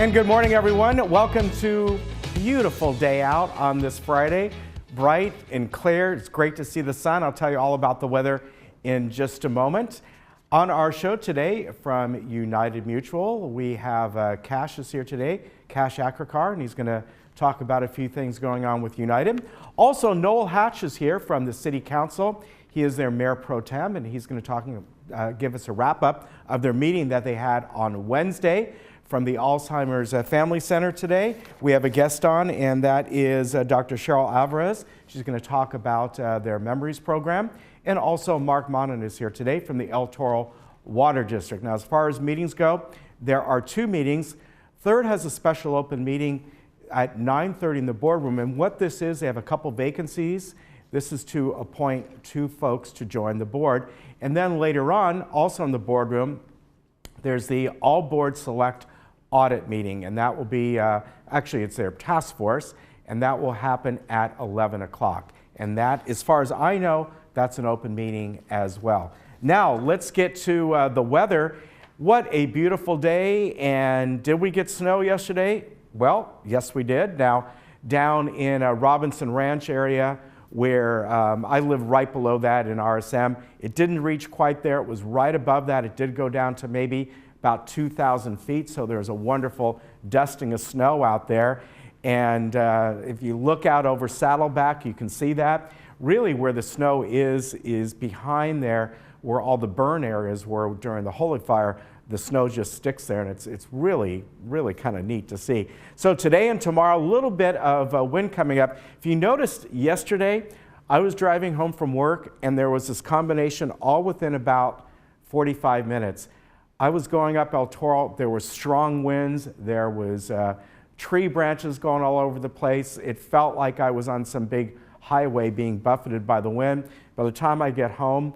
And good morning, everyone. Welcome to a beautiful day out on this Friday. Bright and clear. It's great to see the sun. I'll tell you all about the weather in just a moment. On our show today from United Mutual, we have Cash is here today, Cash Akrakar, and he's going to talk about a few things going on with United. Also, Noel Hatch is here from the City Council. He is their Mayor Pro Tem, and he's going to give us a wrap-up of their meeting that they had on Wednesday. From the Alzheimer's Family Center today, we have a guest on, and that is Dr. Cheryl Alvarez. She's going to talk about their Memories program. And also Mark Monin is here today from the El Toro Water District. Now, as far as meetings go, there are two meetings. Third has a special open meeting at 9:30 in the boardroom. And what this is, they have a couple vacancies. This is to appoint two folks to join the board. And then later on, also in the boardroom, there's the All Board Select Audit meeting, and that will be, actually it's their task force, and that will happen at 11 o'clock. And that, as far as I know, that's an open meeting as well. Now, let's get to the weather. What a beautiful day, and did we get snow yesterday? Well, yes we did. Now, down in Robinson Ranch area, where I live right below that in RSM, it didn't reach quite there. It was right above that. It did go down to maybe about 2,000 feet, so there's a wonderful dusting of snow out there. And if you look out over Saddleback, you can see that. Really where the snow is behind there, where all the burn areas were during the Holy Fire. The snow just sticks there, and it's really, really kind of neat to see. So today and tomorrow, a little bit of wind coming up. If you noticed yesterday, I was driving home from work, and there was this combination all within about 45 minutes. I was going up El Toro, there were strong winds, there was tree branches going all over the place. It felt like I was on some big highway being buffeted by the wind. By the time I get home,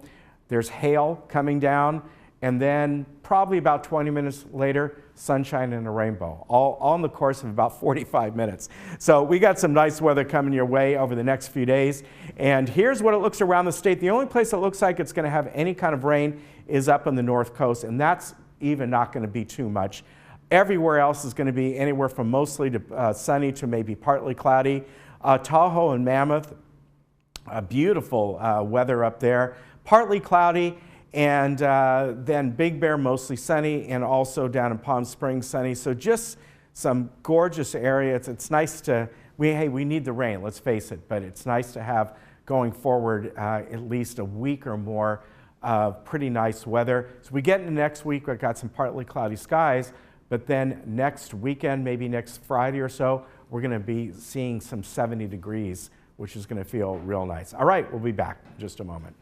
there's hail coming down, and then probably about 20 minutes later, sunshine and a rainbow, all in the course of about 45 minutes. So we got some nice weather coming your way over the next few days. And here's what it looks around the state. The only place that looks like it's going to have any kind of rain is up on the north coast, and that's even not going to be too much. Everywhere else is going to be anywhere from mostly to sunny to maybe partly cloudy. Tahoe and Mammoth, beautiful weather up there, partly cloudy, and then Big Bear mostly sunny, and also down in Palm Springs sunny. So just some gorgeous areas. It's nice to, we need the rain, let's face it, but it's nice to have going forward at least a week or more of pretty nice weather. So we get into next week, we've got some partly cloudy skies, but then next weekend, maybe next Friday or so, we're going to be seeing some 70 degrees, which is going to feel real nice. All right, we'll be back in just a moment.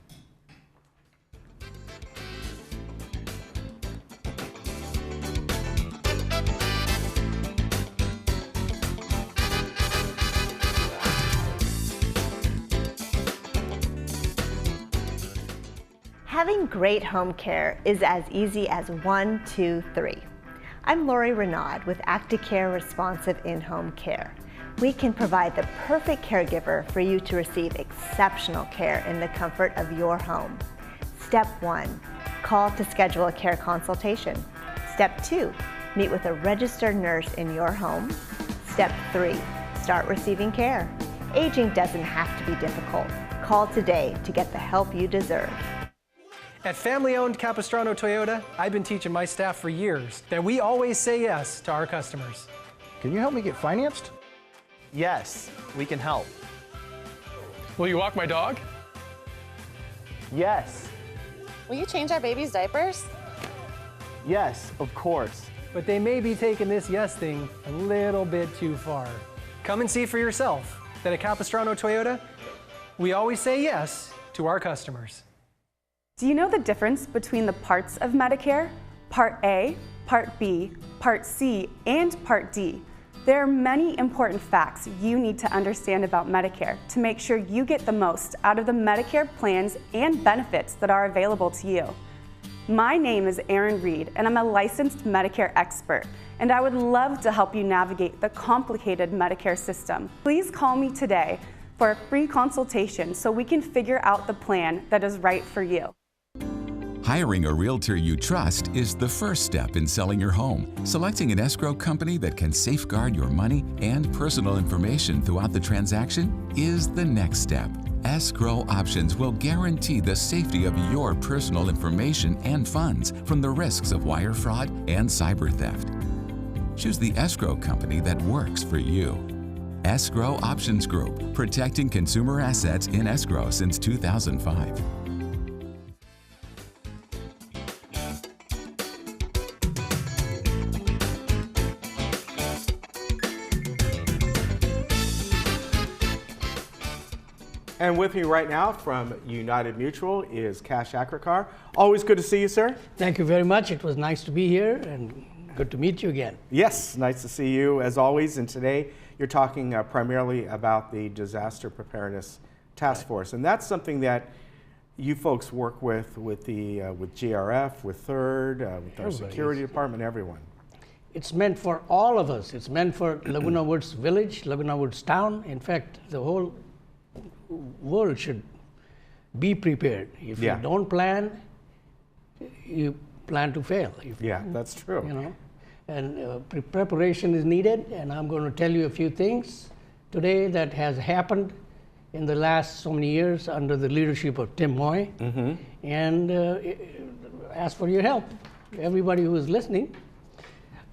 Having great home care is as easy as 1, 2, 3. I'm Lori Renaud with ActiCare Responsive In-Home Care. We can provide the perfect caregiver for you to receive exceptional care in the comfort of your home. Step 1, call to schedule a care consultation. Step 2, meet with a registered nurse in your home. Step 3, start receiving care. Aging doesn't have to be difficult. Call today to get the help you deserve. At family-owned Capistrano Toyota, I've been teaching my staff for years that we always say yes to our customers. Can you help me get financed? Yes, we can help. Will you walk my dog? Yes. Will you change our baby's diapers? Yes, of course. But they may be taking this yes thing a little bit too far. Come and see for yourself that at Capistrano Toyota, we always say yes to our customers. Do you know the difference between the parts of Medicare? Part A, Part B, Part C, and Part D. There are many important facts you need to understand about Medicare to make sure you get the most out of the Medicare plans and benefits that are available to you. My name is Erin Reed, and I'm a licensed Medicare expert, and I would love to help you navigate the complicated Medicare system. Please call me today for a free consultation so we can figure out the plan that is right for you. Hiring a realtor you trust is the first step in selling your home. Selecting an escrow company that can safeguard your money and personal information throughout the transaction is the next step. Escrow Options will guarantee the safety of your personal information and funds from the risks of wire fraud and cyber theft. Choose the escrow company that works for you. Escrow Options Group, protecting consumer assets in escrow since 2005. And with me right now from United Mutual is Cash Akrakar. Always good to see you, sir. Thank you very much. It was nice to be here and good to meet you again. Yes, nice to see you as always. And today you're talking primarily about the Disaster Preparedness Task Force. And that's something that you folks work with GRF, with Third, with our security department, everyone. It's meant for all of us. It's meant for Laguna Woods Village, Laguna Woods Town. In fact, the whole world should be prepared. If you don't plan, you plan to fail. That's true. You know, and preparation is needed. And I'm going to tell you a few things today that has happened in the last so many years under the leadership of Tim Moy, and ask for your help. Everybody who is listening.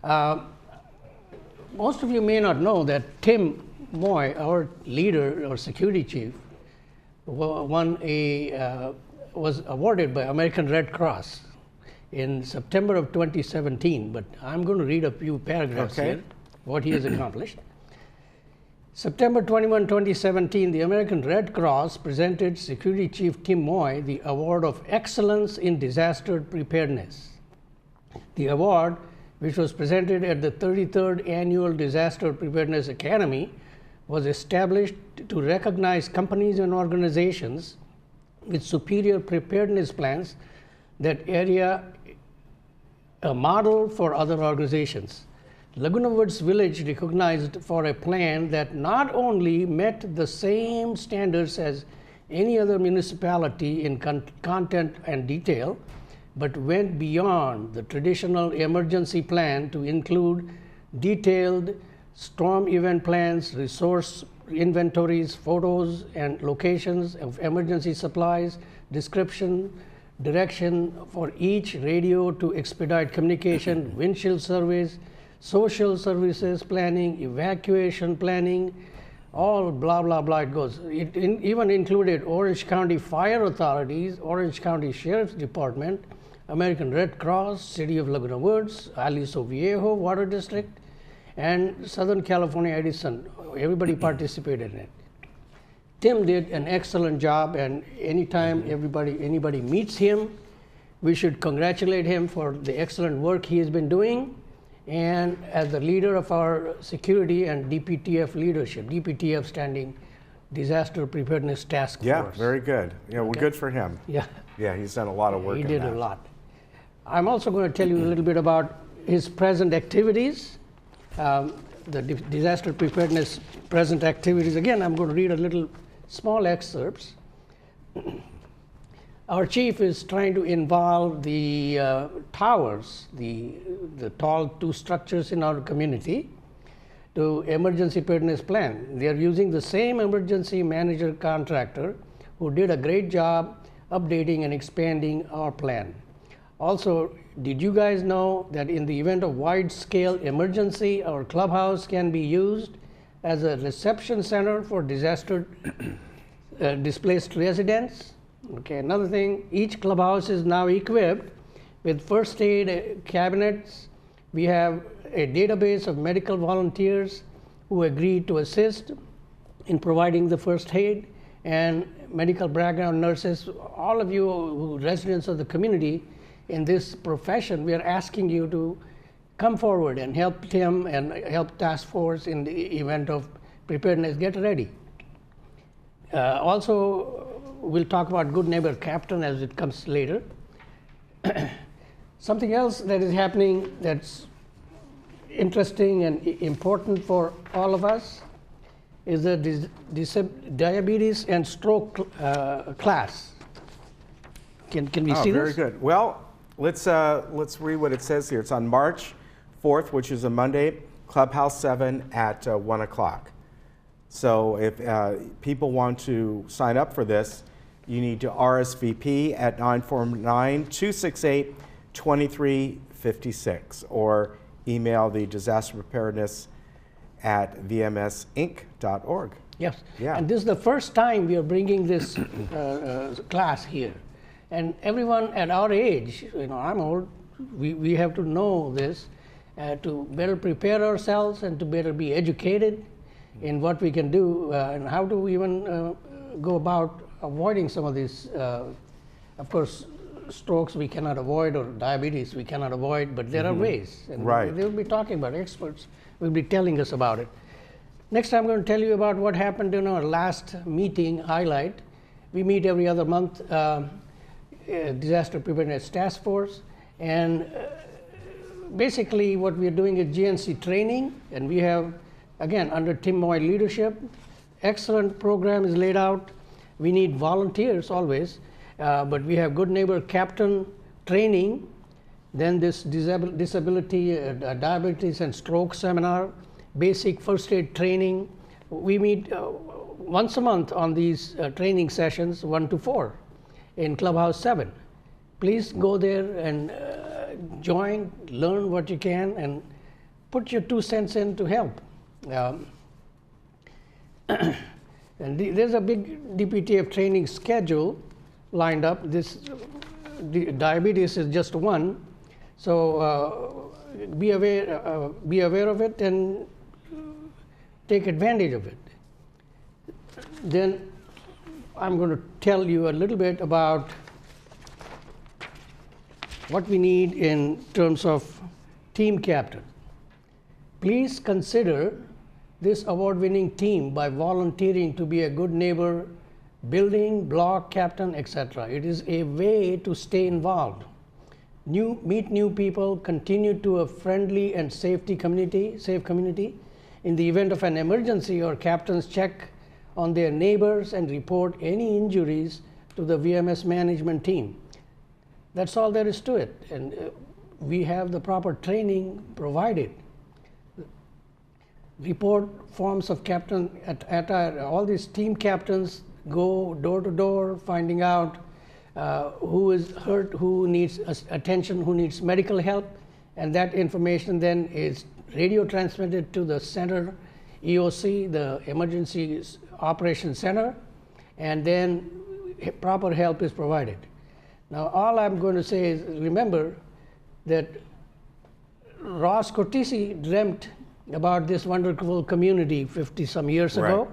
Most of you may not know that Tim Moy, our leader, our security chief, was awarded by American Red Cross in September of 2017. But I'm going to read a few paragraphs here, what he has accomplished. September 21, 2017, the American Red Cross presented Security Chief Tim Moy the Award of Excellence in Disaster Preparedness. The award, which was presented at the 33rd Annual Disaster Preparedness Academy, was established to recognize companies and organizations with superior preparedness plans that area a model for other organizations. Laguna Woods Village recognized for a plan that not only met the same standards as any other municipality in content and detail, but went beyond the traditional emergency plan to include detailed storm event plans, resource inventories, photos and locations of emergency supplies, description, direction for each radio to expedite communication, windshield surveys, social services planning, evacuation planning, all blah, blah, blah it goes. It even included Orange County Fire Authorities, Orange County Sheriff's Department, American Red Cross, City of Laguna Woods, Aliso Viejo Water District, and Southern California Edison. Everybody participated in it. Tim did an excellent job, and anytime anybody meets him, we should congratulate him for the excellent work he has been doing, and as the leader of our security and DPTF leadership, DPTF standing Disaster Preparedness Task Force. Yeah, very good. Yeah, well, good for him. Yeah. Yeah, he's done a lot of work. He did a lot. I'm also going to tell you a little bit about his present activities. The disaster preparedness present activities. Again, I'm going to read a little small excerpts. Our chief is trying to involve the towers, the tall two structures in our community, to emergency preparedness plan. They are using the same emergency manager contractor who did a great job updating and expanding our plan. Also, did you guys know that in the event of wide-scale emergency, our clubhouse can be used as a reception center for disaster displaced residents? Okay, another thing, each clubhouse is now equipped with first aid cabinets. We have a database of medical volunteers who agreed to assist in providing the first aid, and medical background nurses. All of you residents of the community in this profession, we are asking you to come forward and help Tim and help task force in the event of preparedness. Get ready. Also, we'll talk about good neighbor captain as it comes later. Something else that is happening that's interesting and important for all of us is the diabetes and stroke class. Can we see very this? good. Well, let's read what it says here. It's on March 4th, which is a Monday, Clubhouse 7 at 1 o'clock. So if people want to sign up for this, you need to RSVP at 949-268-2356 or email the disaster preparedness at vmsinc.org. Yes. Yeah. And this is the first time we are bringing this class here. And everyone at our age, I'm old, we have to know this to better prepare ourselves and to better be educated in what we can do and how to even go about avoiding some of these, of course, strokes we cannot avoid or diabetes we cannot avoid, but there are ways. And they'll be talking about, experts will be telling us about it. Next, I'm going to tell you about what happened in our last meeting highlight. We meet every other month, Disaster Preparedness Task Force, and basically what we're doing is GNC training, and we have, again, under Tim Moy leadership, excellent program is laid out. We need volunteers always, but we have Good Neighbor Captain training, then this disability, diabetes and stroke seminar, basic first aid training. We meet once a month on these training sessions, 1 to 4 in Clubhouse 7. Please go there and join, learn what you can, and put your 2 cents in to help. And there's a big DPTF training schedule lined up. This diabetes is just one, so be aware of it and take advantage of it. Then I'm going to tell you a little bit about what we need in terms of team captain. Please consider this award-winning team by volunteering to be a good neighbor, building, block captain, etc. It is a way to stay involved. Meet new people, continue to a friendly and safe community. In the event of an emergency, our captains check on their neighbors and report any injuries to the VMS management team. That's all there is to it, and we have the proper training provided. Report forms of captain all these team captains go door to door, finding out who is hurt, who needs attention, who needs medical help, and that information then is radio transmitted to the center, EOC, the Emergency Operations Center, and then proper help is provided. Now, all I'm going to say is remember that Ross Cortese dreamt about this wonderful community 50-some years ago,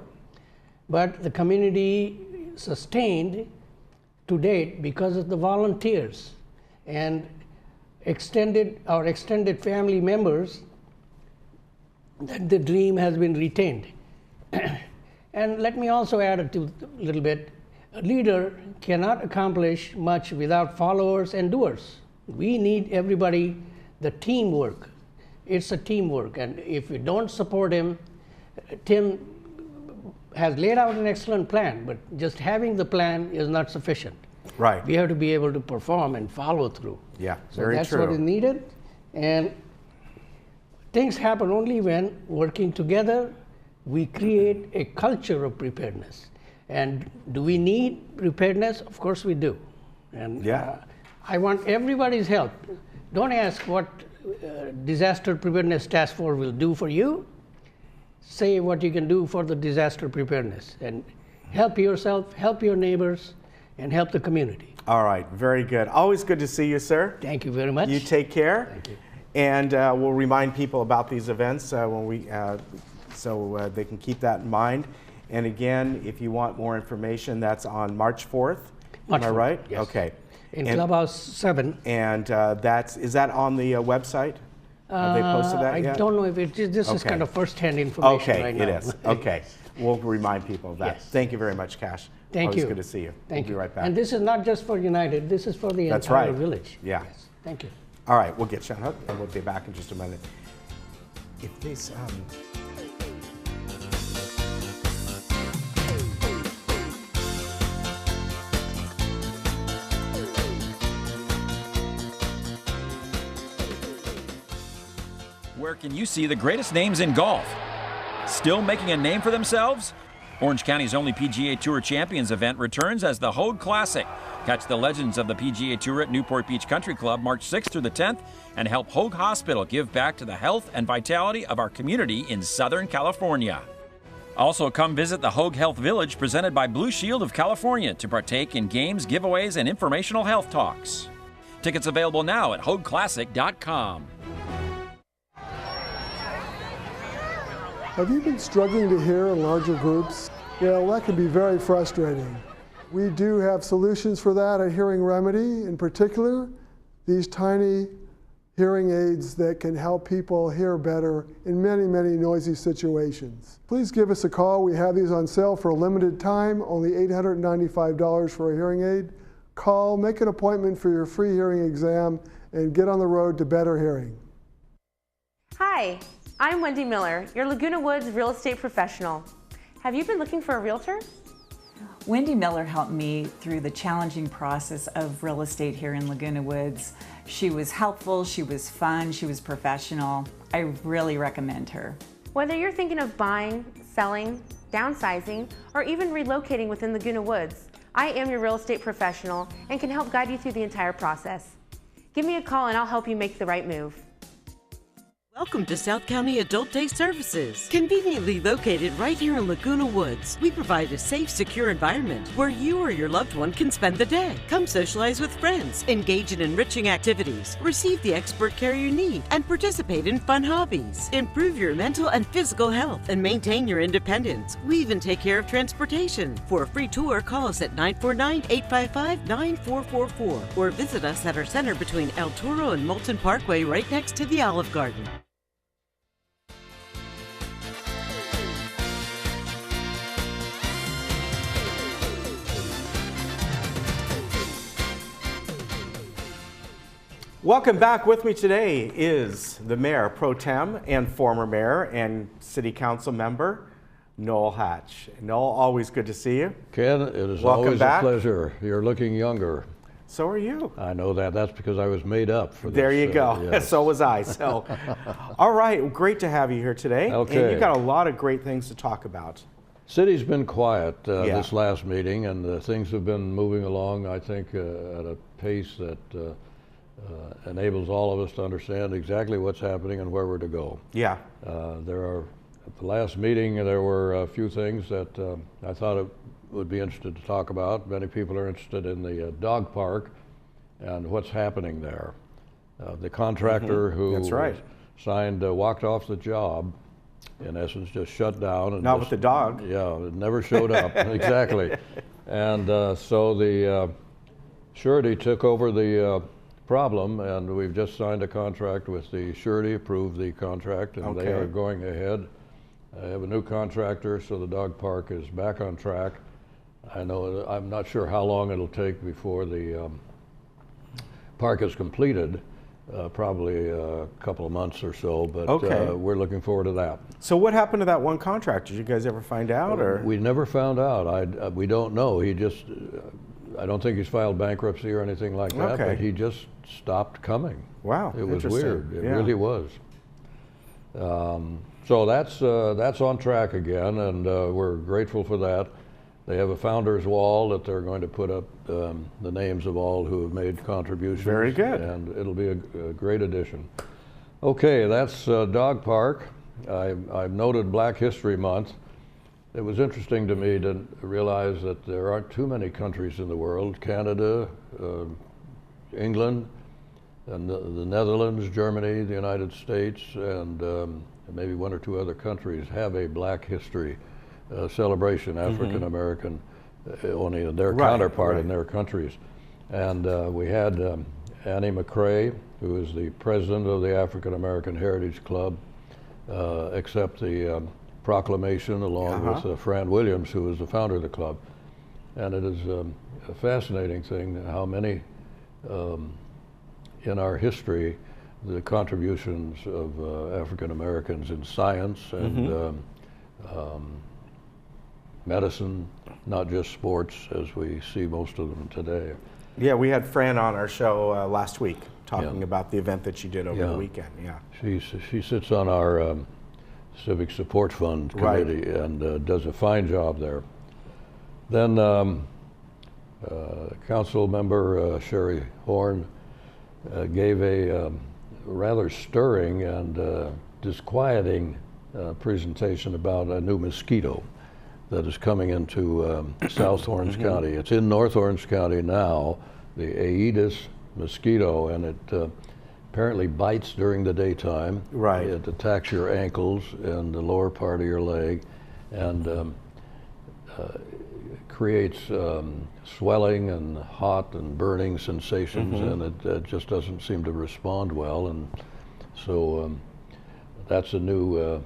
but the community sustained to date because of the volunteers and our extended family members, that the dream has been retained. And let me also add a little bit. A leader cannot accomplish much without followers and doers. We need everybody, the teamwork. It's a teamwork, and if we don't support him, Tim has laid out an excellent plan, but just having the plan is not sufficient. Right. We have to be able to perform and follow through. Yeah, so very that's true. what is needed, and things happen only when working together we create a culture of preparedness. And do we need preparedness? Of course we do. And I want everybody's help. Don't ask what Disaster Preparedness Task Force will do for you. Say what you can do for the disaster preparedness, and help yourself, help your neighbors, and help the community. All right, very good. Always good to see you, sir. Thank you very much. You take care. Thank you. And we'll remind people about these events so they can keep that in mind. And again, if you want more information, that's on March 4th. Am I right? Yes. Okay. In Clubhouse 7. And is that on the website? Have they posted that yet? I don't know if this is kind of first-hand information right now. Okay, it is. Okay. We'll remind people of that. Yes. Thank you very much, Cash. Thank Always you. good to see you. Thank We'll be right back. And this is not just for United, this is for the entire village. Yeah. Yes. Thank you. All right, we'll get Sean hooked, and we'll be back in just a minute. If this, can you see the greatest names in golf still making a name for themselves? Orange County's only PGA Tour Champions event returns as the Hogue Classic. Catch the legends of the PGA Tour at Newport Beach Country Club March 6th through the 10th and help Hogue Hospital give back to the health and vitality of our community in Southern California. Also, come visit the Hogue Health Village presented by Blue Shield of California to partake in games, giveaways, and informational health talks. Tickets available now at hogueclassic.com. Have you been struggling to hear in larger groups? Well, that can be very frustrating. We do have solutions for that at Hearing Remedy. In particular, these tiny hearing aids that can help people hear better in many, many noisy situations. Please give us a call. We have these on sale for a limited time, only $895 for a hearing aid. Call, make an appointment for your free hearing exam, and get on the road to better hearing. Hi, I'm Wendy Miller, your Laguna Woods real estate professional. Have you been looking for a realtor? Wendy Miller helped me through the challenging process of real estate here in Laguna Woods. She was helpful, she was fun, she was professional. I really recommend her. Whether you're thinking of buying, selling, downsizing, or even relocating within Laguna Woods, I am your real estate professional and can help guide you through the entire process. Give me a call and I'll help you make the right move. Welcome to South County Adult Day Services. Conveniently located right here in Laguna Woods, we provide a safe, secure environment where you or your loved one can spend the day. Come socialize with friends, engage in enriching activities, receive the expert care you need, and participate in fun hobbies. Improve your mental and physical health and maintain your independence. We even take care of transportation. For a free tour, call us at 949-855-9444 or visit us at our center between El Toro and Moulton Parkway right next to the Olive Garden. Welcome back. With me today is the Mayor Pro Tem and former Mayor and City Council member, Noel Hatch. Noel, always good to see you. Ken, it is Welcome always back. a pleasure. You're looking younger. So are you. I know that. That's because I was made up for this. There you go. Yes. So was I. So, all right. Great to have you here today. Okay. And you've got a lot of great things to talk about. City's been quiet this last meeting, and things have been moving along, I think, at a pace that enables all of us to understand exactly what's happening and where we're to go. Yeah. At the last meeting, there were a few things that I thought it would be interested to talk about. Many people are interested in the dog park and what's happening there. The contractor who signed walked off the job, in essence, just shut down. And Not with the dog. Yeah, it never showed up. Exactly. And so the surety took over the problem, and we've just signed a contract with the surety, approved the contract, and they are going ahead. I have a new contractor, so the dog park is back on track. I'm not sure how long it'll take before the park is completed, probably a couple of months or so, but we're looking forward to that. So what happened to that one contractor? Did you guys ever find out? Or We never found out. We don't know. He just, I don't think he's filed bankruptcy or anything like that, but he just stopped coming. Wow, it was weird. It Yeah. really was. So that's on track again, and we're grateful for that. They have a founder's wall that they're going to put up the names of all who have made contributions. Very good. And it'll be a great addition. Okay, that's Dog Park. I've noted Black History Month. It was interesting to me to realize that there aren't too many countries in the world. Canada, England, and the Netherlands, Germany, the United States, and maybe one or two other countries have a Black History celebration, African American, only their counterpart in their countries. And we had Annie McCrae, who is the president of the African American Heritage Club, accept the proclamation along with Fran Williams, who was the founder of the club. And it is a fascinating thing how many in our history, the contributions of African Americans in science and medicine, not just sports as we see most of them today. Yeah, we had Fran on our show last week. talking about the event that she did over the weekend. Yeah. She sits on our Civic Support Fund committee and does a fine job there. Then Council Member Sherry Horn gave a rather stirring and disquieting presentation about a new mosquito that is coming into South Orange County. It's in North Orange County now, the Aedes mosquito, and it apparently bites during the daytime. Right. It attacks your ankles and the lower part of your leg, and creates swelling and hot and burning sensations, and it just doesn't seem to respond well. And so that's a new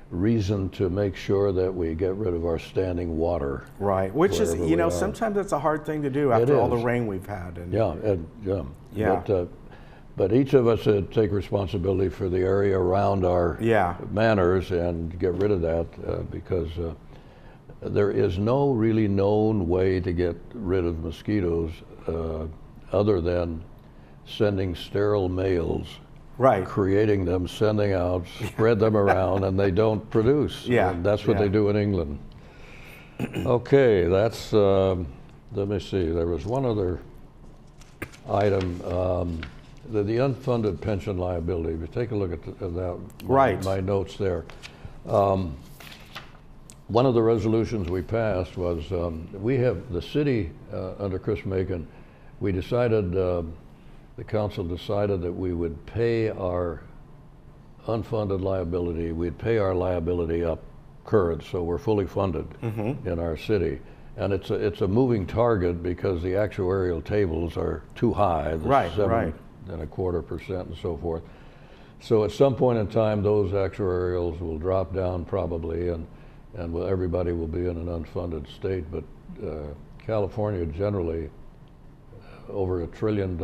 reason to make sure that we get rid of our standing water. Right, which is, you know, sometimes it's a hard thing to do after all the rain we've had. And But each of us take responsibility for the area around our manors and get rid of that because there is no really known way to get rid of mosquitoes other than sending sterile males. Right. Creating them, sending out, spread them around, and they don't produce. Yeah. And that's what they do in England. Okay, that's, let me see, there was one other item, the unfunded pension liability. If you take a look at that, my notes there. One of the resolutions we passed was, we have, the city under Chris Macon, we decided, the council decided that we would pay our unfunded liability, we'd pay our liability up current, so we're fully funded in our city. And it's a moving target because the actuarial tables are too high, the 7.25% and so forth. So at some point in time, those actuarials will drop down probably, and everybody will be in an unfunded state. But California generally, over $1 trillion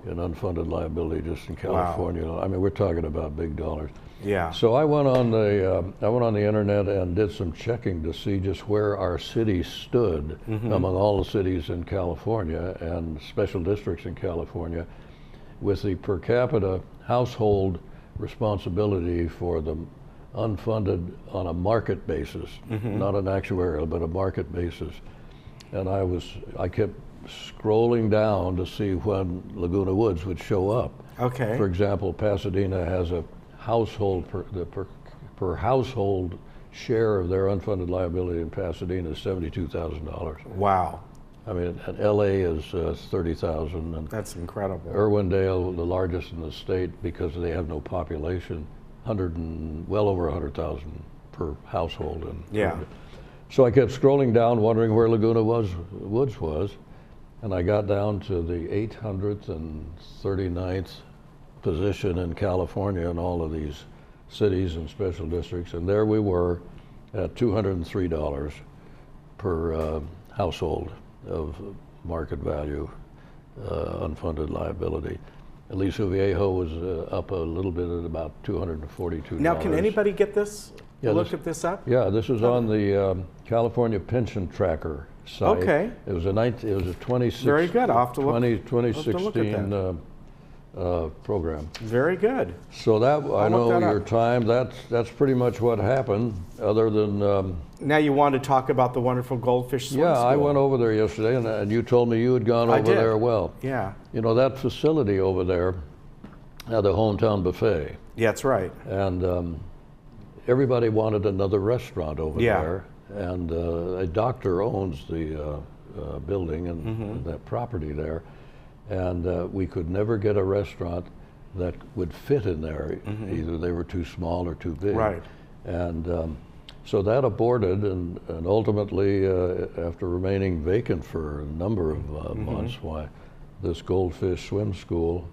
in unfunded liability just in California. Wow. I mean, we're talking about big dollars. Yeah. So I went on the internet and did some checking to see just where our city stood among all the cities in California and special districts in California with the per capita household responsibility for the unfunded on a market basis, not an actuarial, but a market basis. And I kept scrolling down to see when Laguna Woods would show up. Okay. For example, Pasadena has a household, per household share of their unfunded liability in Pasadena is $72,000. Wow. I mean, and LA is 30,000. And that's incredible. Irwindale, the largest in the state because they have no population, well over 100,000 per household. And so I kept scrolling down, wondering where Laguna Woods was. And I got down to the 839th position in California in all of these cities and special districts. And there we were at $203 per household of market value, unfunded liability. Aliso Viejo was up a little bit at about $242. Now, can anybody get this? Look at this up? Yeah, this is on the California Pension Tracker site. Okay. It was a 2016. Very good. I'll have to look. 2016 program. Very good. So that I know your time. That's pretty much what happened. Other than now, you want to talk about the wonderful Goldfish Swim School. I went over there yesterday, and you told me you had gone over there. Well, yeah. You know that facility over there, the hometown buffet. Yeah, that's right. And everybody wanted another restaurant over there. And a doctor owns the building and that property there. And we could never get a restaurant that would fit in there. Either they were too small or too big. Right. And so that aborted, and ultimately, after remaining vacant for a number of months, this Goldfish Swim School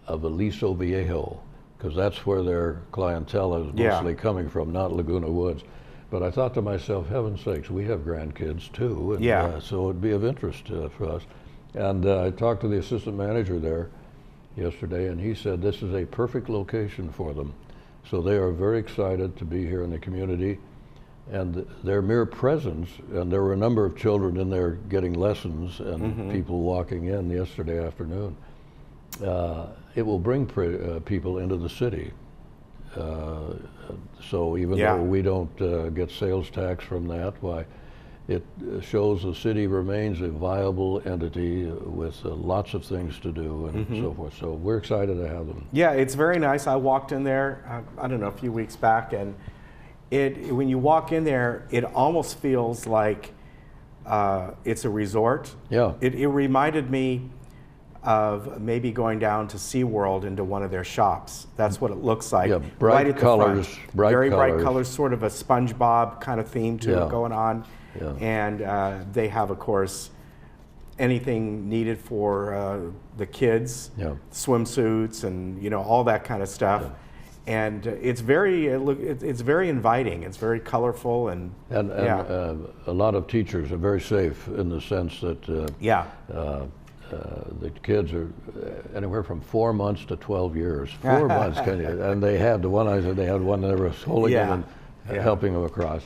of Aliso Viejo, because that's where their clientele is mostly coming from, not Laguna Woods. But I thought to myself, heaven's sakes, we have grandkids too, and so it'd be of interest for us. And I talked to the assistant manager there yesterday, and he said this is a perfect location for them. So they are very excited to be here in the community, and their mere presence, and there were a number of children in there getting lessons and people walking in yesterday afternoon. it will bring people into the city. So even though we don't get sales tax from that, why, it shows the city remains a viable entity with lots of things to do and so forth. So we're excited to have them. Yeah, it's very nice. I walked in there, I don't know, a few weeks back, and when you walk in there, it almost feels like it's a resort. Yeah. It reminded me of maybe going down to SeaWorld into one of their shops. That's what it looks like. Yeah, bright right colors, Very bright colors, sort of a SpongeBob kind of theme to it going on. Yeah. And they have, of course, anything needed for the kids, swimsuits and, you know, all that kind of stuff. Yeah. And it's very inviting. It's very colorful and a lot of teachers are very safe in the sense that the kids are anywhere from 4 months to 12 years. 4 months, and they had the one that was holding them and helping them across.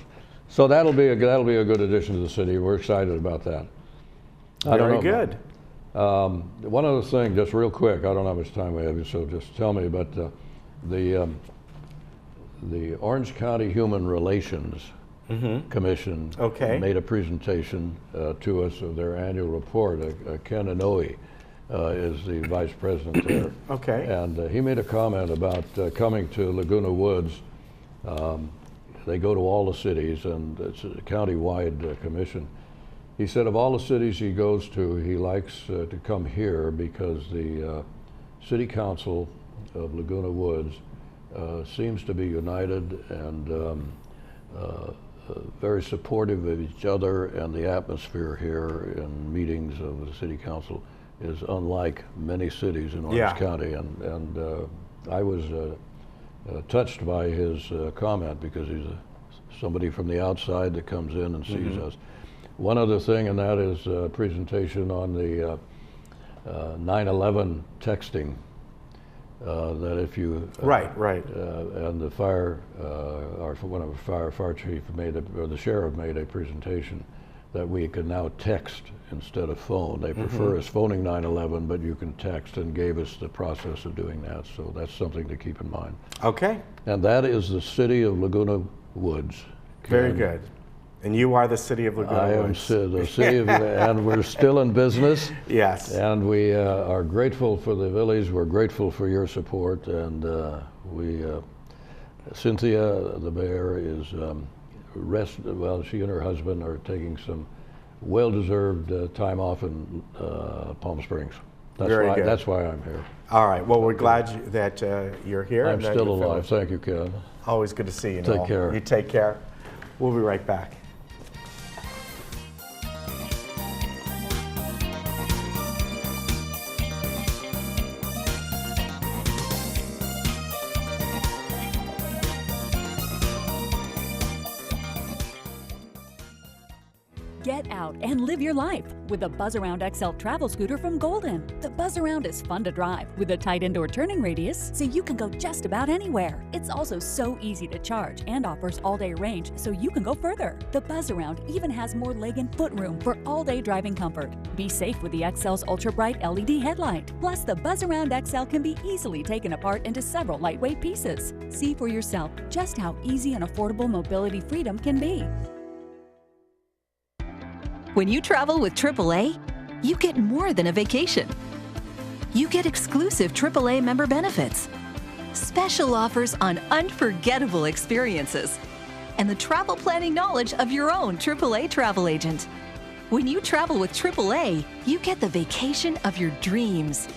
So that'll be a good addition to the city. We're excited about that. Very good. One other thing, just real quick. I don't know how much time we have, so just tell me. But the Orange County Human Relations Commission made a presentation to us of their annual report. Ken Inouye is the vice president there. And he made a comment about coming to Laguna Woods. They go to all the cities, and it's a county-wide commission. He said of all the cities he goes to, he likes to come here because the City Council of Laguna Woods seems to be united and very supportive of each other, and the atmosphere here in meetings of the City Council is unlike many cities in Orange County. And I was touched by his comment because he's somebody from the outside that comes in and sees us. One other thing, and that is a presentation on the 9/11 texting. That if you and the fire, or one of the fire chief or the sheriff made a presentation that we can now text instead of phone. They prefer us phoning 911, but you can text, and gave us the process of doing that. So that's something to keep in mind. Okay. And that is the city of Laguna Woods. Very good. And you are the city of Laguna Woods. I am the city of, and we're still in business. Yes. And we are grateful for the village. We're grateful for your support. And Cynthia, the mayor, is she and her husband are taking some well-deserved time off in Palm Springs. That's why I'm here. All right. Well, we're glad that you're here. I'm still alive. Thank you, Ken. Always good to see you. Take care. You take care. We'll be right back. Get out and live your life with the Buzz Around XL travel scooter from Golden. The Buzz Around is fun to drive with a tight indoor turning radius so you can go just about anywhere. It's also so easy to charge and offers all-day range so you can go further. The Buzz Around even has more leg and foot room for all-day driving comfort. Be safe with the XL's ultra-bright LED headlight. Plus, the Buzz Around XL can be easily taken apart into several lightweight pieces. See for yourself just how easy and affordable mobility freedom can be. When you travel with AAA, you get more than a vacation. You get exclusive AAA member benefits, special offers on unforgettable experiences, and the travel planning knowledge of your own AAA travel agent. When you travel with AAA, you get the vacation of your dreams.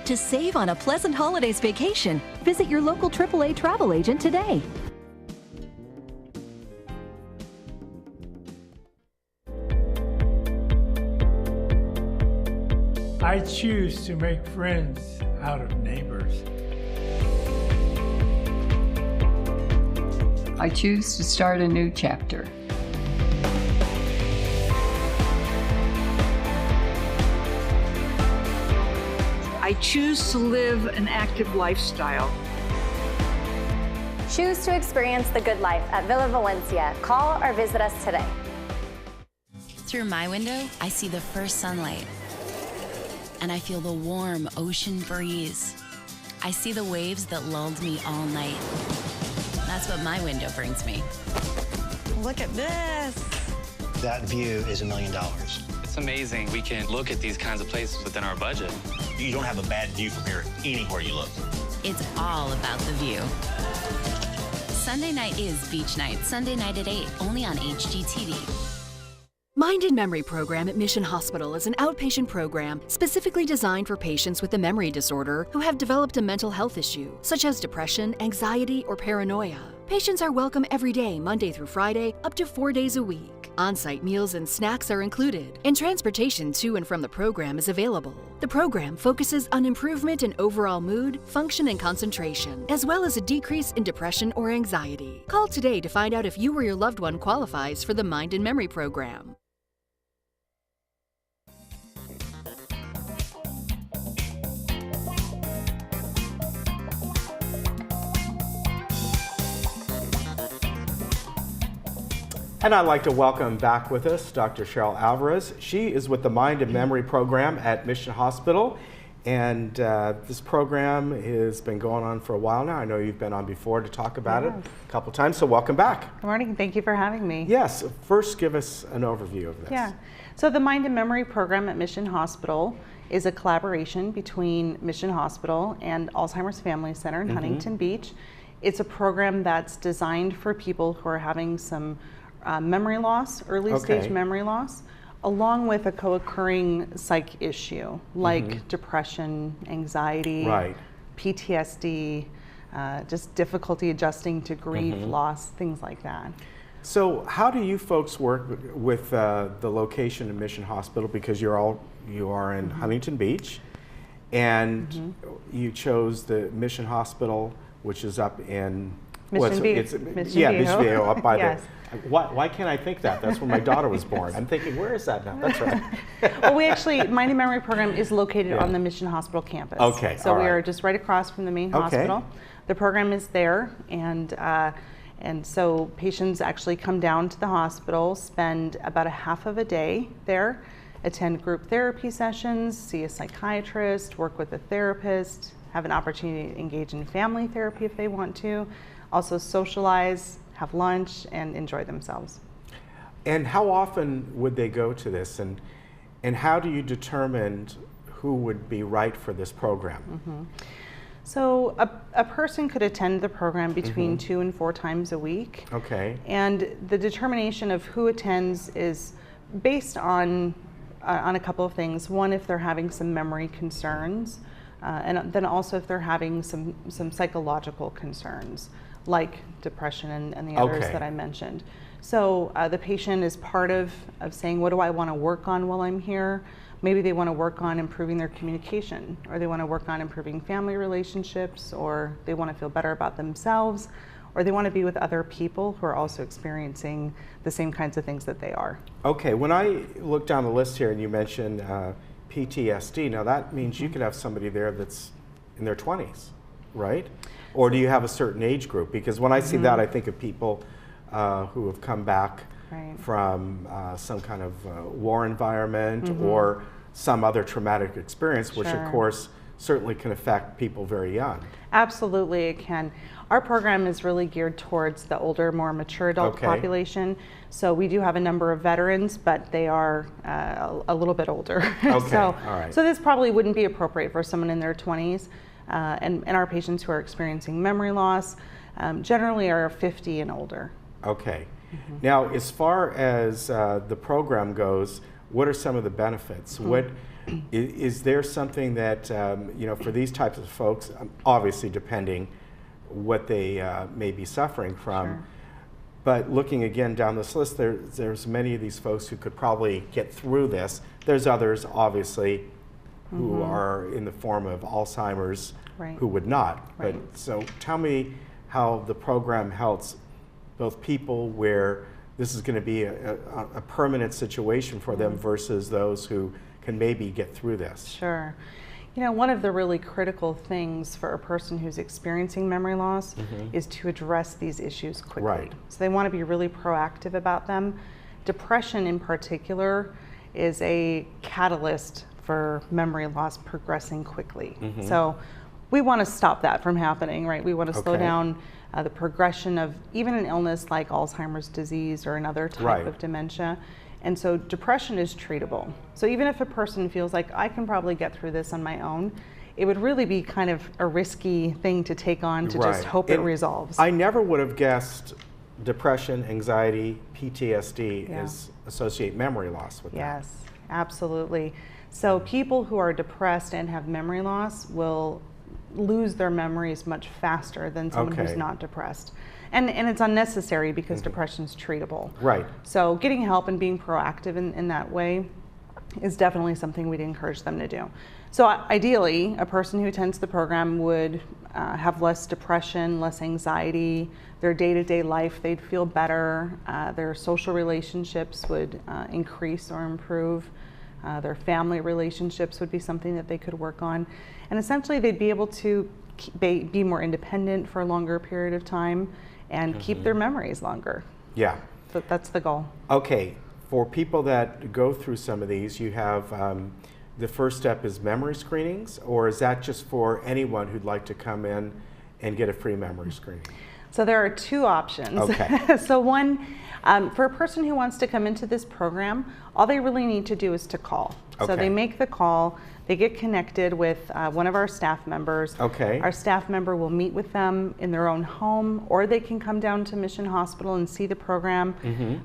To save on a pleasant holidays vacation, visit your local AAA travel agent today. I choose to make friends out of neighbors. I choose to start a new chapter. I choose to live an active lifestyle. Choose to experience the good life at Villa Valencia. Call or visit us today. Through my window, I see the first sunlight. and I feel the warm ocean breeze. I see the waves that lulled me all night. That's what my window brings me. Look at this. That view is $1 million. It's amazing. We can look at these kinds of places within our budget. You don't have a bad view from here anywhere you look. It's all about the view. Sunday night is beach night. Sunday night at 8, only on HGTV. Mind and Memory Program at Mission Hospital is an outpatient program specifically designed for patients with a memory disorder who have developed a mental health issue, such as depression, anxiety, or paranoia. Patients are welcome every day, Monday through Friday, up to 4 days a week. On-site meals and snacks are included, and transportation to and from the program is available. The program focuses on improvement in overall mood, function, and concentration, as well as a decrease in depression or anxiety. Call today to find out if you or your loved one qualifies for the Mind and Memory Program. And I'd like to welcome back with us Dr. Cheryl Alvarez. She is with the Mind and Memory Program at Mission Hospital. And this program has been going on for a while now. I know you've been on before to talk about it a couple times, so welcome back. Good morning, thank you for having me. Yes, first give us an overview of this. Yeah, so the Mind and Memory Program at Mission Hospital is a collaboration between Mission Hospital and Alzheimer's Family Center in Huntington Beach. It's a program that's designed for people who are having some memory loss, early stage memory loss, along with a co-occurring psych issue like depression, anxiety, PTSD, just difficulty adjusting to grief, loss, things like that. So how do you folks work with the location of Mission Hospital, because you are in Huntington Beach, and you chose the Mission Hospital, which is up in Mission Viejo, up by the. Why can't I think that? That's where my daughter was born. I'm thinking, where is that now? That's right. Well, we actually, Mind and Memory Program is located on the Mission Hospital campus. Okay, so we are just right across from the main hospital. The program is there, and so patients actually come down to the hospital, spend about a half of a day there, attend group therapy sessions, see a psychiatrist, work with a therapist, have an opportunity to engage in family therapy if they want to, also socialize, have lunch, and enjoy themselves. And how often would they go to this, and how do you determine who would be right for this program? So a person could attend the program between 2 and 4 times a week. Okay. And the determination of who attends is based on a couple of things. One, if they're having some memory concerns, and then also if they're having some psychological concerns, like depression and the others that I mentioned. So the patient is part of saying, what do I want to work on while I'm here? Maybe they want to work on improving their communication, or they want to work on improving family relationships, or they want to feel better about themselves, or they want to be with other people who are also experiencing the same kinds of things that they are. Okay, when I look down the list here and you mentioned PTSD, now that means you could have somebody there that's in their 20s, right? Or do you have a certain age group? Because when I see that, I think of people who have come back from some kind of war environment or some other traumatic experience, which of course certainly can affect people very young. Absolutely, it can. Our program is really geared towards the older, more mature adult population. So we do have a number of veterans, but they are a little bit older. So this probably wouldn't be appropriate for someone in their 20s. And our patients who are experiencing memory loss generally are 50 and older. Okay. Now, as far as the program goes, what are some of the benefits? What is there something that for these types of folks, obviously depending what they may be suffering from, but looking again down this list, there's many of these folks who could probably get through this. There's others, obviously, who are in the form of Alzheimer's who would not. But so tell me how the program helps both people where this is going to be a permanent situation for them versus those who can maybe get through this. Sure. You know, one of the really critical things for a person who's experiencing memory loss is to address these issues quickly. So they want to be really proactive about them. Depression in particular is a catalyst for memory loss progressing quickly. So we want to stop that from happening, right? We want to slow down the progression of even an illness like Alzheimer's disease or another type of dementia. And so depression is treatable. So even if a person feels like I can probably get through this on my own, it would really be kind of a risky thing to take on to just hope it resolves. I never would have guessed depression, anxiety, PTSD is associate memory loss with that. Yes, absolutely. So people who are depressed and have memory loss will lose their memories much faster than someone who's not depressed. And it's unnecessary because depression is treatable. Right. So getting help and being proactive in that way is definitely something we'd encourage them to do. So ideally, a person who attends the program would have less depression, less anxiety, their day-to-day life, they'd feel better, their social relationships would increase or improve, their family relationships would be something that they could work on, and essentially they'd be able to be more independent for a longer period of time and keep their memories longer. Yeah. So that's the goal. Okay, for people that go through some of these, you have the first step is memory screenings, or is that just for anyone who'd like to come in and get a free memory screening? So there are two options. Okay. So one, for a person who wants to come into this program, all they really need to do is to call. So they make the call, they get connected with one of our staff members. Okay. Our staff member will meet with them in their own home, or they can come down to Mission Hospital and see the program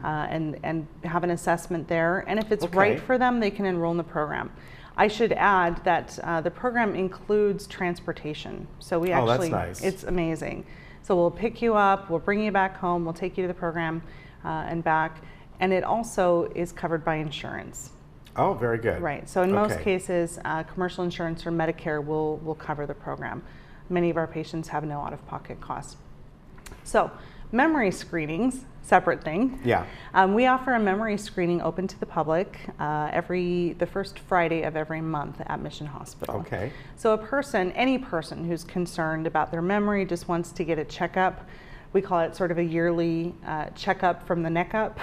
and have an assessment there. And if it's right for them, they can enroll in the program. I should add that the program includes transportation. So we actually, that's nice. It's amazing. So we'll pick you up, we'll bring you back home, we'll take you to the program and back. And it also is covered by insurance. Oh, very good. Right. So in most cases, commercial insurance or Medicare will cover the program. Many of our patients have no out-of-pocket costs. So memory screenings, separate thing. Yeah. We offer a memory screening open to the public the first Friday of every month at Mission Hospital. Okay. So any person who's concerned about their memory, just wants to get a checkup, we call it sort of a yearly checkup from the neck up.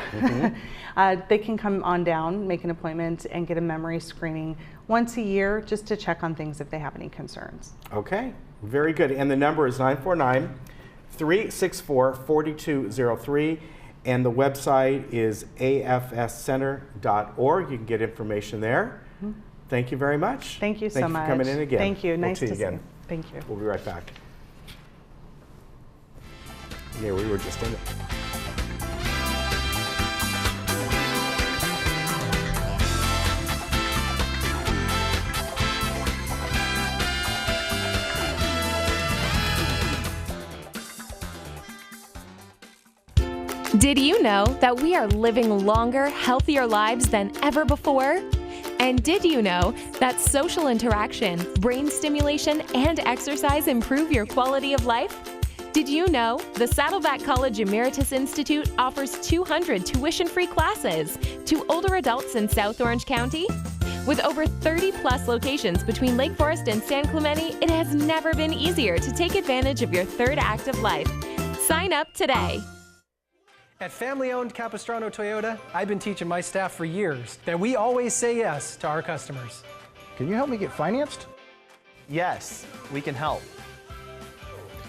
They can come on down, make an appointment, and get a memory screening once a year just to check on things if they have any concerns. Okay, very good. And the number is 949-364-4203. And the website is afscenter.org. You can get information there. Thank you very much. Thank you so much. Thank you for coming in again. Thank you. Nice to see you again. you. Thank you. We'll be right back. Yeah, we were just in it. Did you know that we are living longer, healthier lives than ever before? And did you know that social interaction, brain stimulation, and exercise improve your quality of life? Did you know the Saddleback College Emeritus Institute offers 200 tuition-free classes to older adults in South Orange County? With over 30-plus locations between Lake Forest and San Clemente, it has never been easier to take advantage of your third act of life. Sign up today. At family-owned Capistrano Toyota, I've been teaching my staff for years that we always say yes to our customers. Can you help me get financed? Yes, we can help.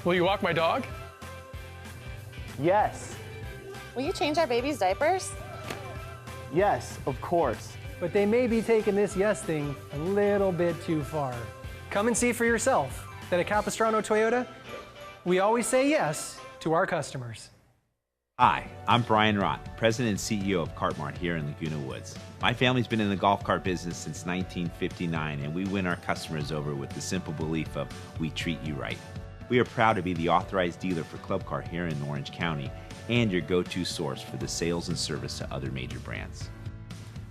Will you walk my dog? Yes. Will you change our baby's diapers? Yes, of course. But they may be taking this yes thing a little bit too far. Come and see for yourself that at Capistrano Toyota, we always say yes to our customers. Hi, I'm Brian Rott, President and CEO of Kart Mart here in Laguna Woods. My family's been in the golf cart business since 1959, and we win our customers over with the simple belief of we treat you right. We are proud to be the authorized dealer for Club Car here in Orange County and your go-to source for the sales and service to other major brands.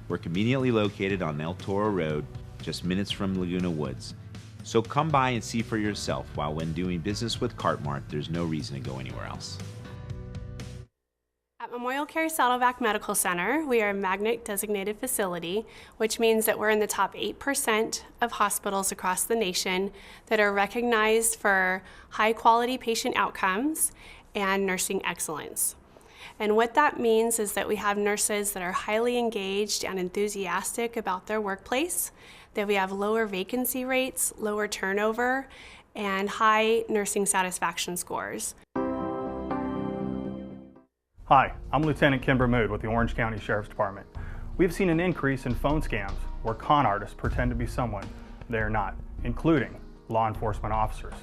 We're conveniently located on El Toro Road, just minutes from Laguna Woods. So come by and see for yourself, while when doing business with Kart Mart, there's no reason to go anywhere else. At Memorial Carey Saddleback Medical Center, we are a magnet designated facility, which means that we're in the top 8% of hospitals across the nation that are recognized for high quality patient outcomes and nursing excellence. And what that means is that we have nurses that are highly engaged and enthusiastic about their workplace, that we have lower vacancy rates, lower turnover, and high nursing satisfaction scores. Hi, I'm Lieutenant Kimber Mood with the Orange County Sheriff's Department. We've seen an increase in phone scams where con artists pretend to be someone they are not, including law enforcement officers.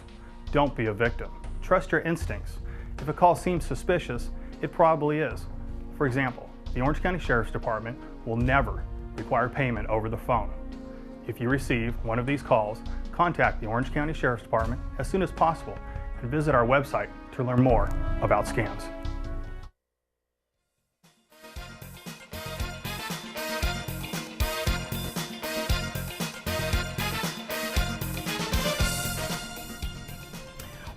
Don't be a victim. Trust your instincts. If a call seems suspicious, it probably is. For example, the Orange County Sheriff's Department will never require payment over the phone. If you receive one of these calls, contact the Orange County Sheriff's Department as soon as possible and visit our website to learn more about scams.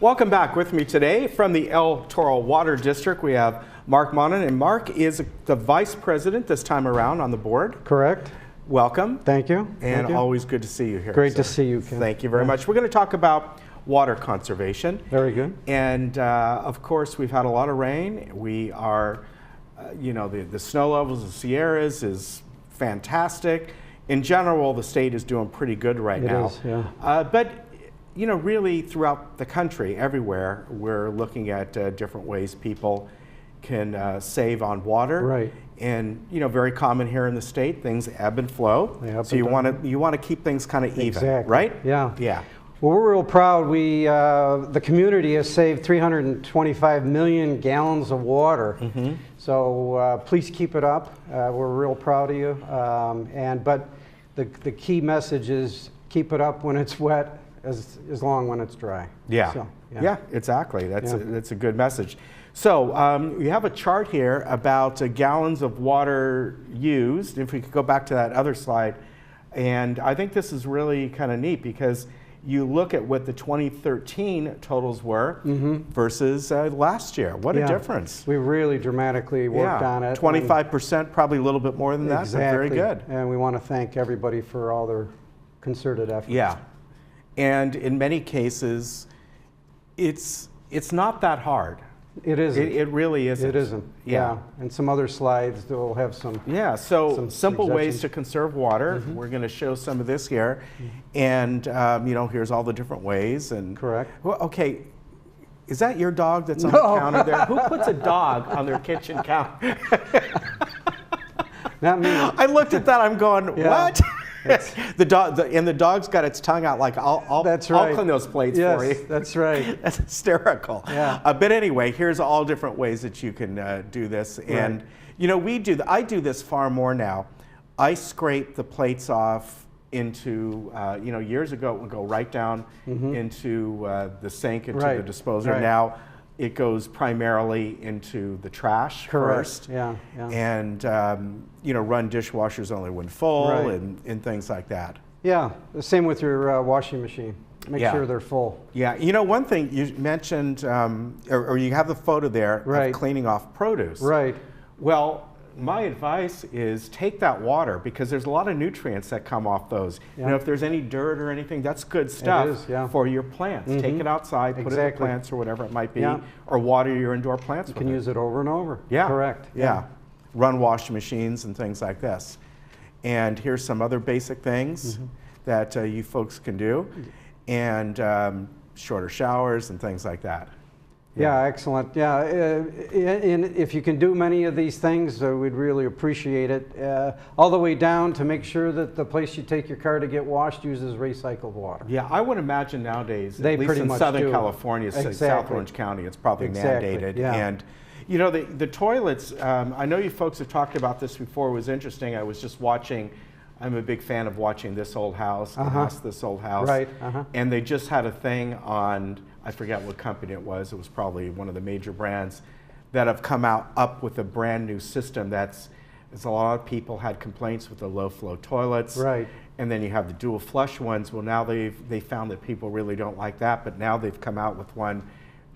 Welcome back. With me today from the El Toro Water District, we have Mark Monin, and Mark is the Vice President this time around on the board. Correct. Welcome. Thank you. And Thank you. Always good to see you here. Great to see you, Ken. Thank you very much. We're going to talk about water conservation. Very good. And of course, we've had a lot of rain. We are, you know, the snow levels of Sierras is fantastic. In general, the state is doing pretty good right now. It is, yeah. But you know, really throughout the country, everywhere, we're looking at different ways people can save on water. Right. And you know, very common here in the state, things ebb and flow. So you want to keep things kind of even, exactly. right? Yeah. Yeah. Well, we're real proud. The community has saved 325 million gallons of water. Mm-hmm. So please keep it up. We're real proud of you. But the key message is keep it up when it's wet, as long when it's dry. Yeah. So, yeah, exactly. That's a good message. So we have a chart here about gallons of water used. If we could go back to that other slide. And I think this is really kind of neat because you look at what the 2013 totals were versus last year. What a difference. We really dramatically worked on it. 25%, probably a little bit more than that, but very good. And we want to thank everybody for all their concerted efforts. Yeah. And in many cases, it's not that hard. It isn't. It really isn't. It isn't. Yeah. And some other slides that will have some. Yeah. So some simple ways to conserve water. We're going to show some of this here, and you know, here's all the different ways. And correct. Well, okay. Is that your dog that's on the counter there? Who puts a dog on their kitchen counter? Not me. I looked at that. I'm going, what? The dog's got its tongue out like, I'll clean those plates for you. That's right. That's hysterical. Yeah. But anyway, here's all different ways that you can do this. Right. And you know, I do this far more now. I scrape the plates off into, you know, years ago it would go right down into the sink, into the disposer. Right. Now it goes primarily into the trash first. Yeah. And you know, run dishwashers only when full, and things like that. Yeah, the same with your washing machine. Make sure they're full. Yeah, you know, one thing you mentioned, or you have the photo there of cleaning off produce. Right. Well, my advice is take that water because there's a lot of nutrients that come off those. Yeah. You know, if there's any dirt or anything, that's good stuff for your plants. Take it outside, put it in plants or whatever it might be, or water your indoor plants. You can use it over and over. Yeah. Correct. Yeah. Run washing machines and things like this. And here's some other basic things that you folks can do, and shorter showers and things like that. Yeah, excellent. Yeah, and if you can do many of these things, we'd really appreciate it. All the way down to make sure that the place you take your car to get washed uses recycled water. Yeah, I would imagine nowadays, they at least pretty in much Southern do. California, South Orange County, it's probably mandated. Yeah. And you know, the toilets, I know you folks have talked about this before. It was interesting. I was just watching. I'm a big fan of watching This Old House, This Old House. Right. And they just had a thing on, I forget what company it was probably one of the major brands, that have come up with a brand new system that's, a lot of people had complaints with the low flow toilets. Right. And then you have the dual flush ones. Well, now they found that people really don't like that, but now they've come out with one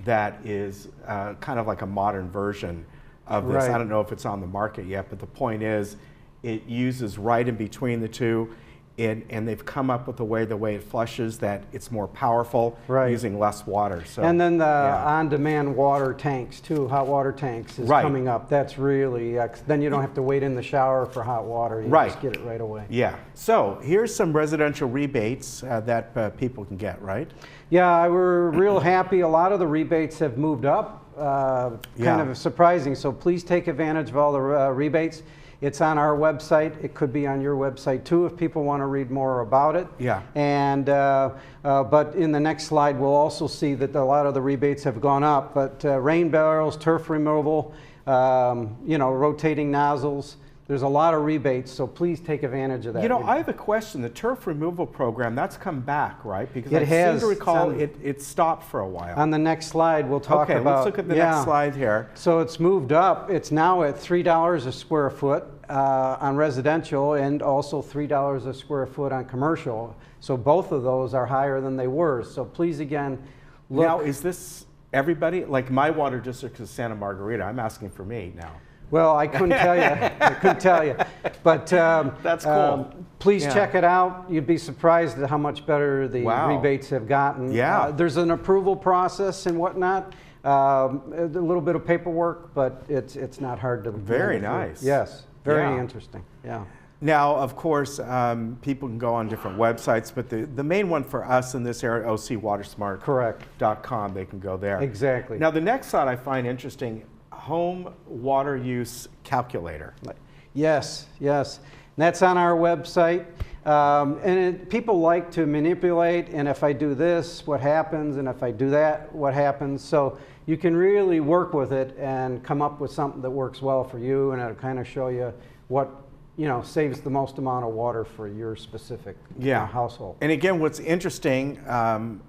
that is kind of like a modern version of this. I don't know if it's on the market yet, but the point is, it uses right in between the two. and they've come up with the way it flushes, that it's more powerful, using less water. So, and then the on-demand water tanks too, hot water tanks is coming up. That's really, then you don't have to wait in the shower for hot water. You just get it right away. Yeah. So here's some residential rebates that people can get, right? Yeah, we're real happy. A lot of the rebates have moved up, kind of surprising. So please take advantage of all the rebates. It's on our website. It could be on your website too if people want to read more about it. Yeah. And but in the next slide, we'll also see that a lot of the rebates have gone up. But rain barrels, turf removal, rotating nozzles. There's a lot of rebates, so please take advantage of that. You know, I have a question. The turf removal program, that's come back, right? Because I seem to recall it stopped for a while. On the next slide, we'll talk about... Okay, let's look at the next slide here. So it's moved up. It's now at $3 a square foot on residential, and also $3 a square foot on commercial. So both of those are higher than they were. So please, again, look... Now, is this everybody? Like my water district is Santa Margarita. I'm asking for me now. Well, I couldn't tell you. I couldn't tell you. But that's cool. Please check it out. You'd be surprised at how much better the rebates have gotten. Yeah. There's an approval process and whatnot. A little bit of paperwork, but it's not hard to. Very nice. Yes. Very interesting. Yeah. Now, of course, people can go on different websites, but the main one for us in this area, ocwatersmart.com, they can go there. Exactly. Now, the next slide I find interesting. Home water use calculator. Yes, yes. And that's on our website. People like to manipulate, and if I do this, what happens? And if I do that, what happens? So you can really work with it and come up with something that works well for you, and it'll kind of show you what saves the most amount of water for your specific household. And again, what's interesting, and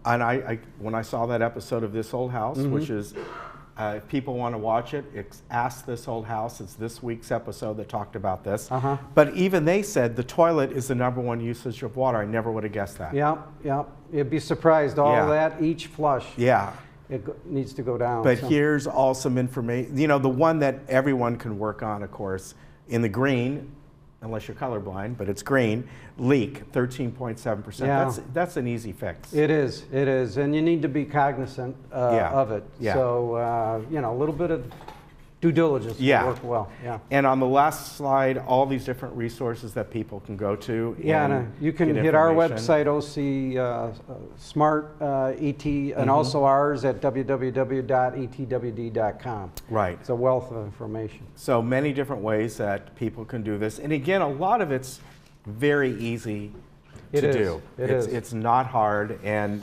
when I saw that episode of This Old House, which is if people want to watch it, it's Ask This Old House. It's this week's episode that talked about this. But even they said the toilet is the #1 usage of water. I never would have guessed that. Yeah. You'd be surprised. All of that, each flush. Yeah. It needs to go down. But here's all some information. You know, the one that everyone can work on, of course, in the green, unless you're colorblind, but it's green, leak, 13.7%. Yeah. That's an easy fix. It is, and you need to be cognizant of it. Yeah. So, a little bit of due diligence will work well. Yeah. And on the last slide, all these different resources that people can go to. Yeah, and you can hit our website, OC Smart ET, and also ours at www.etwd.com. Right. It's a wealth of information. So many different ways that people can do this. And again, a lot of it's very easy to do. It's not hard, and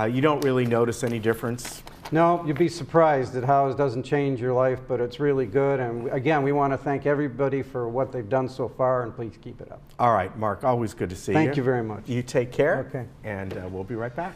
you don't really notice any difference. No, you'd be surprised at how it doesn't change your life, but it's really good. And again, we want to thank everybody for what they've done so far, and please keep it up. All right, Mark, always good to see you. Thank you very much. You take care. Okay. And we'll be right back.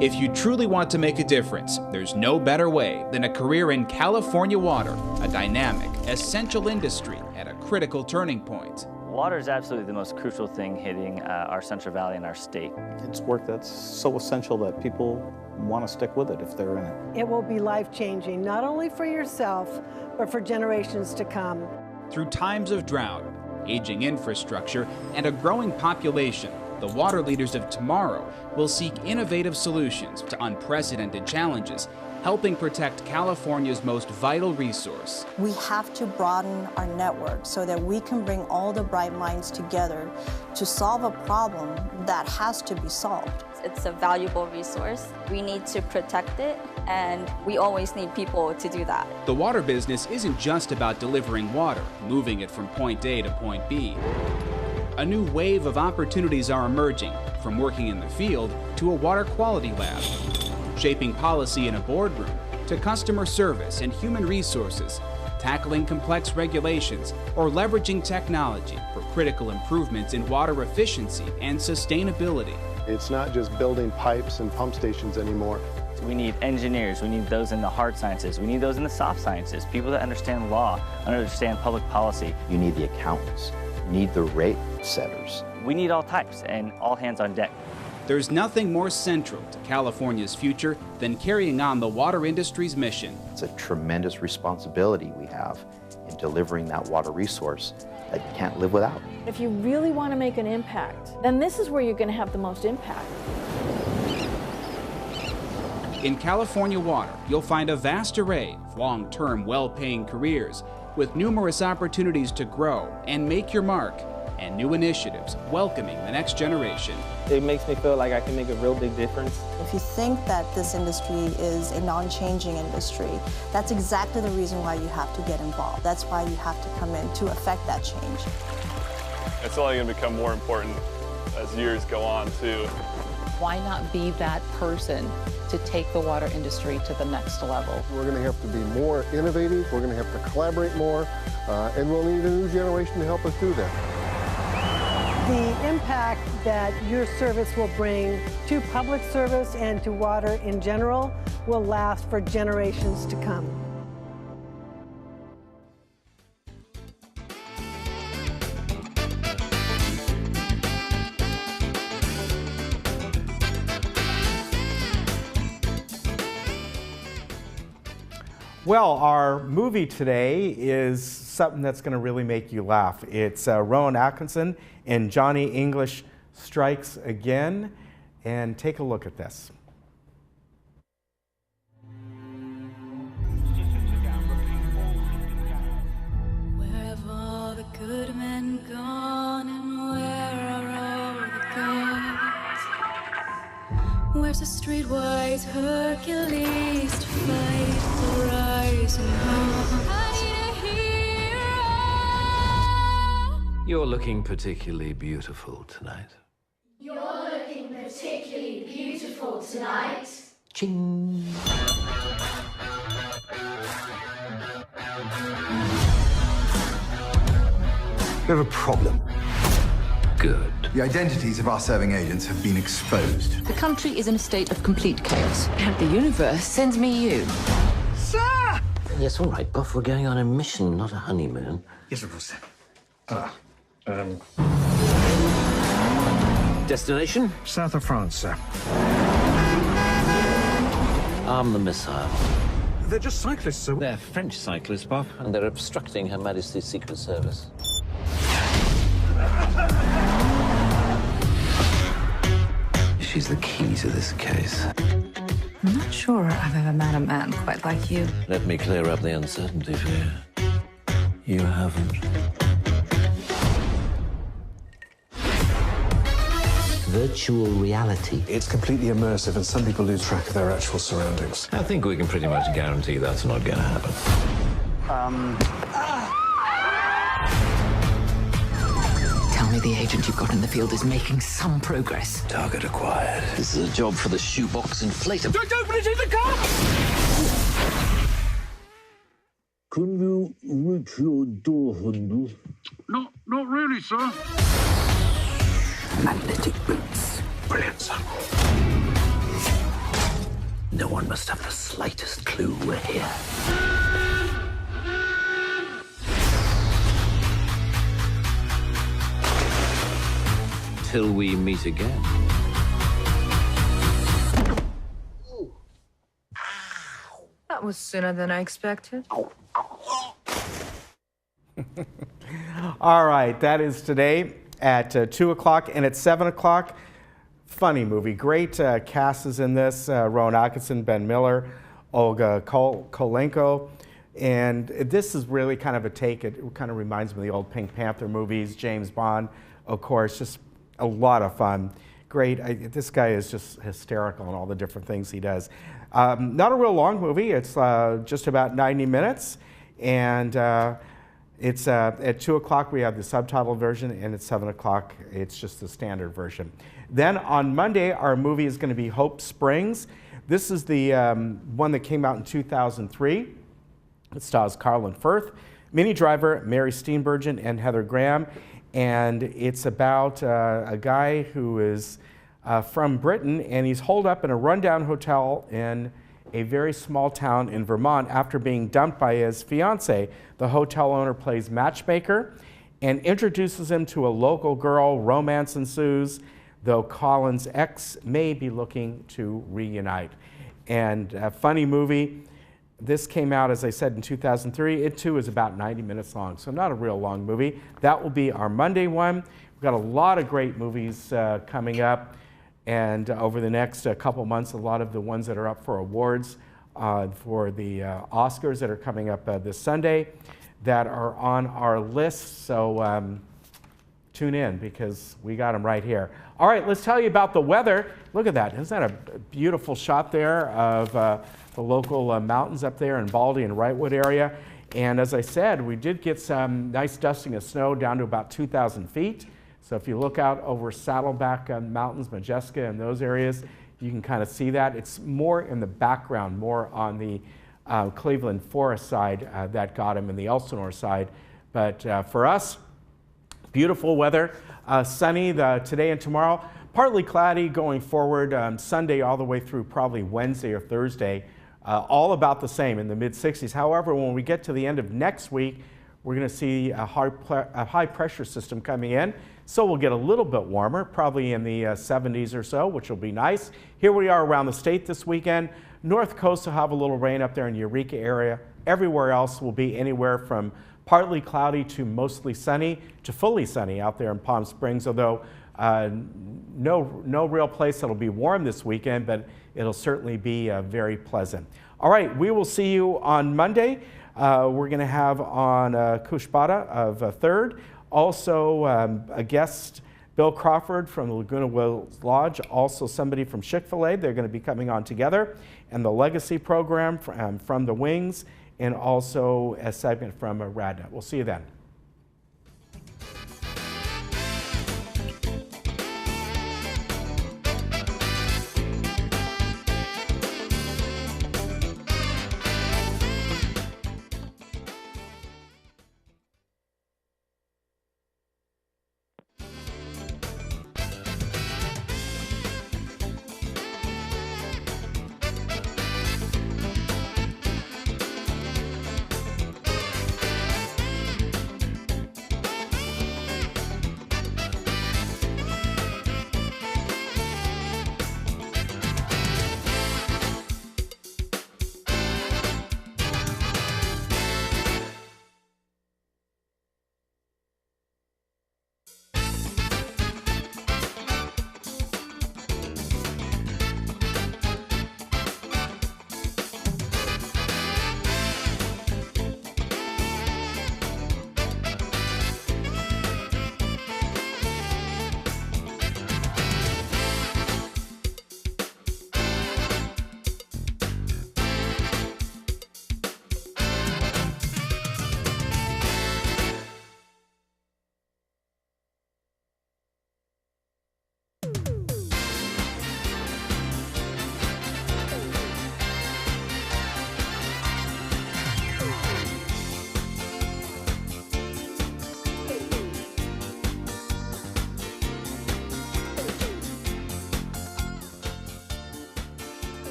If you truly want to make a difference, there's no better way than a career in California water, a dynamic, essential industry at a critical turning point. Water is absolutely the most crucial thing hitting our Central Valley and our state. It's work that's so essential that people want to stick with it if they're in it. It will be life-changing, not only for yourself, but for generations to come. Through times of drought, aging infrastructure, and a growing population, the water leaders of tomorrow will seek innovative solutions to unprecedented challenges, helping protect California's most vital resource. We have to broaden our network so that we can bring all the bright minds together to solve a problem that has to be solved. It's a valuable resource. We need to protect it, and we always need people to do that. The water business isn't just about delivering water, moving it from point A to point B. A new wave of opportunities are emerging, from working in the field to a water quality lab, shaping policy in a boardroom to customer service and human resources, tackling complex regulations, or leveraging technology for critical improvements in water efficiency and sustainability. It's not just building pipes and pump stations anymore. We need engineers, we need those in the hard sciences, we need those in the soft sciences, people that understand law, understand public policy. You need the accountants, you need the rate setters. We need all types and all hands on deck. There's nothing more central to California's future than carrying on the water industry's mission. It's a tremendous responsibility we have in delivering that water resource that you can't live without. If you really want to make an impact, then this is where you're going to have the most impact. In California Water, you'll find a vast array of long-term, well-paying careers with numerous opportunities to grow and make your mark, and new initiatives welcoming the next generation. It makes me feel like I can make a real big difference. If you think that this industry is a non-changing industry, that's exactly the reason why you have to get involved. That's why you have to come in to affect that change. It's only going to become more important as years go on, too. Why not be that person to take the water industry to the next level? We're going to have to be more innovative, we're going to have to collaborate more, and we'll need a new generation to help us do that. The impact that your service will bring to public service and to water in general will last for generations to come. Well, our movie today is something that's going to really make you laugh. It's Rowan Atkinson and Johnny English Strikes Again. And take a look at this. Where have all the good men gone, and where are all the gods? Where's the streetwise Hercules to fight the rising odds? I need a hero. You're looking particularly beautiful tonight. You're looking particularly beautiful tonight. Ching. We have a problem. Good. The identities of our serving agents have been exposed. The country is in a state of complete chaos, and the universe sends me you. Sir! Yes, all right, Buff, we're going on a mission, not a honeymoon. Yes, of course, sir. Destination? South of France, sir. Arm the missile. They're just cyclists, sir. They're French cyclists, Buff, and they're obstructing Her Majesty's Secret Service. She's the key to this case. I'm not sure I've ever met a man quite like you. Let me clear up the uncertainty for you. You haven't. Virtual reality. It's completely immersive, and some people lose track of their actual surroundings. I think we can pretty much guarantee that's not going to happen. Tell me the agent you've got in the field is making some progress. Target acquired. This is a job for the shoebox inflator. Don't open it in the car! Can you reach your door handle? Not really, sir. Magnetic boots. Brilliant, sir. No one must have the slightest clue we're here. Till we meet again. That was sooner than I expected. All right, that is today at 2 o'clock and at 7 o'clock. Funny movie. Great cast is in this. Rowan Atkinson, Ben Miller, Olga Kolenko. And this is really kind of a take. It kind of reminds me of the old Pink Panther movies, James Bond, of course. Just a lot of fun. Great. This guy is just hysterical in all the different things he does. Not a real long movie. It's just about 90 minutes. And it's at 2 o'clock we have the subtitle version, and at 7 o'clock it's just the standard version. Then on Monday our movie is going to be Hope Springs. This is the one that came out in 2003. It stars Colin Firth, Minnie Driver, Mary Steenburgen, and Heather Graham. And it's about a guy who is from Britain, and he's holed up in a rundown hotel in a very small town in Vermont after being dumped by his fiancée. The hotel owner plays matchmaker and introduces him to a local girl. Romance ensues, though Colin's ex may be looking to reunite. And a funny movie. This came out, as I said, in 2003. It too is about 90 minutes long, so not a real long movie. That will be our Monday one. We've got a lot of great movies coming up, and over the next couple months, a lot of the ones that are up for awards for the Oscars that are coming up this Sunday that are on our list. So tune in because we got them right here. All right, let's tell you about the weather. Look at that. Isn't that a beautiful shot there of the local mountains up there in Baldy and Wrightwood area? And as I said, we did get some nice dusting of snow down to about 2,000 feet. So if you look out over Saddleback Mountains, Majeska, and those areas, you can kind of see that. It's more in the background, more on the Cleveland Forest side that got him, and the Elsinore side. But for us, beautiful weather, sunny today and tomorrow, partly cloudy going forward, Sunday all the way through probably Wednesday or Thursday, all about the same in the mid-60s. However, when we get to the end of next week, we're going to see a high pressure system coming in, so we'll get a little bit warmer, probably in the 70s or so, which will be nice. Here we are around the state this weekend. North Coast will have a little rain up there in the Eureka area. Everywhere else will be anywhere from partly cloudy to mostly sunny to fully sunny out there in Palm Springs, although no real place that'll be warm this weekend, but it'll certainly be very pleasant. All right, we will see you on Monday. We're going to have on Kushbata of 3rd. Also a guest, Bill Crawford from the Laguna Woods Lodge, also somebody from Chick-fil-A. They're going to be coming on together. And the Legacy program from the Wings, and also a segment from RadNet. We'll see you then.